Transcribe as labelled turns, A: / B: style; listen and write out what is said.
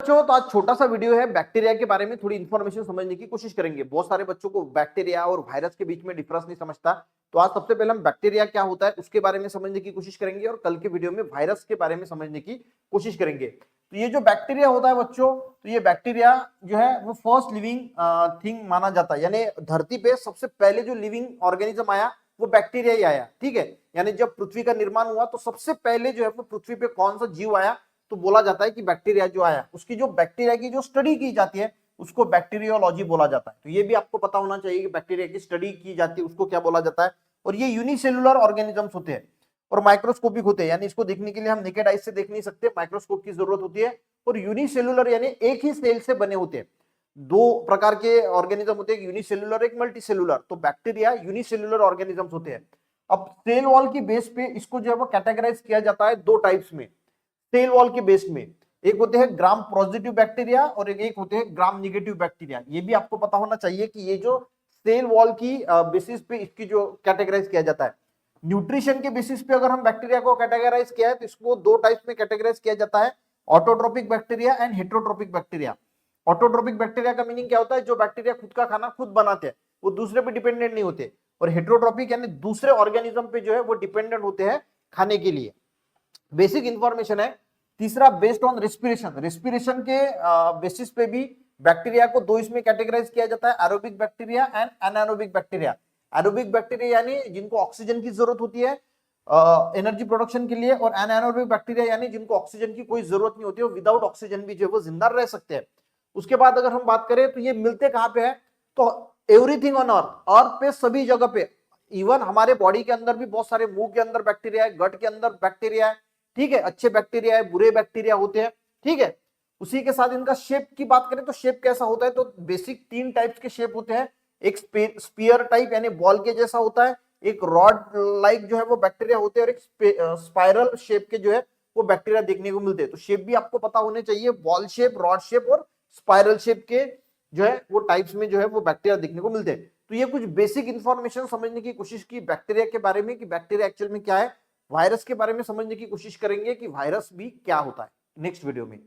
A: बच्चों, तो आज छोटा सा वीडियो है, बैक्टीरिया के बारे में थोड़ी इंफॉर्मेशन समझने की कोशिश करेंगे। बहुत सारे बच्चों को बैक्टीरिया और वायरस के बीच में डिफरेंस नहीं समझता, तो आज सबसे पहले हम बैक्टीरिया क्या होता है उसके बारे में समझने की कोशिश करेंगे और कल के वीडियो में वायरस के बारे में समझने की कोशिश करेंगे। तो ये जो बैक्टीरिया होता है बच्चों, तो ये बैक्टीरिया जो है वो फर्स्ट लिविंग थिंग माना जाता है, यानी धरती पे सबसे पहले जो लिविंग ऑर्गेनिज्म आया वो बैक्टीरिया ही आया। ठीक है, यानी जब पृथ्वी का निर्माण हुआ तो सबसे पहले जो है वो पृथ्वी पे कौन सा जीव आया, तो बोला जाता है कि बैक्टीरिया जो आया, उसकी जो बैक्टीरिया की जो स्टडी की जाती है उसको बैक्टीरियोलॉजी बोला जाता है। तो ये भी आपको पता होना चाहिए कि बैक्टीरिया की स्टडी की जाती है उसको क्या बोला जाता है। और ये यूनिसेलुलर ऑर्गेनिजम्स होते हैं और माइक्रोस्कोपिक होते हैं, यानी इसको देखने के लिए हम नेकेड आइज से देख नहीं सकते, माइक्रोस्कोप की जरूरत होती है। और यूनिसेलुलर यानी एक ही सेल से बने होते हैं। दो प्रकार के ऑर्गेनिज्म होते हैं, यूनिसेलुलर एक मल्टीसेलुलर। तो बैक्टीरिया यूनिसेलुलर ऑर्गेनिजम्स होते हैं। अब सेल वॉल की बेस पे इसको जो है वो कैटेगराइज किया जाता है दो टाइप्स में। सेल वॉल के बेस में एक होते हैं ग्राम पॉजिटिव बैक्टीरिया और एक होते हैं ग्राम निगेटिव बैक्टीरिया। ये भी आपको पता होना चाहिए कि ये जो सेल वॉल की बेसिस पे इसकी जो कैटेगराइज किया जाता है। न्यूट्रिशन के बेसिस पे अगर हम बैक्टीरिया को कैटेगराइज किया है तो इसको दो टाइप्स में कैटेगराइज किया जाता है, autotrophic bacteria and heterotrophic bacteria. Autotrophic bacteria का मीनिंग क्या होता है, जो बैक्टीरिया खुद का खाना खुद बनाते हैं, वो दूसरे पे डिपेंडेंट नहीं होते। और हेट्रोट्रोपिक यानी दूसरे ऑर्गेनिज्म पे जो है वो डिपेंडेंट होते हैं खाने के लिए। बेसिक इंफॉर्मेशन है। तीसरा बेस्ड ऑन रेस्पिरेशन, रेस्पिरेशन के बेसिस पे भी बैक्टीरिया को दो इसमें कैटेगराइज किया जाता है, aerobic bacteria and anaerobic bacteria. Aerobic bacteria यानी जिनको ऑक्सीजन की जरूरत होती है एनर्जी प्रोडक्शन के लिए, और एनारोबिक बैक्टीरिया यानी जिनको ऑक्सीजन की कोई जरूरत नहीं होती है, विदाउट ऑक्सीजन भी जो है वो जिंदा रह सकते हैं। उसके बाद अगर हम बात करें तो ये मिलते कहां पे है, तो एवरीथिंग ऑन अर्थ, अर्थ पे सभी जगह पे। इवन हमारे बॉडी के अंदर भी बहुत सारे, मुंह के अंदर बैक्टीरिया है, गट के अंदर बैक्टीरिया है। ठीक है, अच्छे बैक्टीरिया है, बुरे बैक्टीरिया होते हैं। ठीक है, उसी के साथ इनका शेप की बात करें तो शेप कैसा होता है, तो बेसिक तीन टाइप्स के शेप होते हैं। एक स्पीयर टाइप यानी बॉल के जैसा होता है, एक रॉड लाइक जो है वो बैक्टीरिया होते हैं, और एक स्पाइरल शेप के जो है वो बैक्टीरिया देखने को मिलते हैं। तो शेप भी आपको पता होने चाहिए, बॉल शेप, रॉड शेप और स्पाइरल शेप के जो है वो टाइप्स में जो है वो बैक्टीरिया देखने को मिलते हैं। तो ये कुछ बेसिक इंफॉर्मेशन समझने की कोशिश की बैक्टीरिया के बारे में कि बैक्टीरिया एक्चुअल में क्या है। वायरस के बारे में समझने की कोशिश करेंगे कि वायरस भी क्या होता है नेक्स्ट वीडियो में।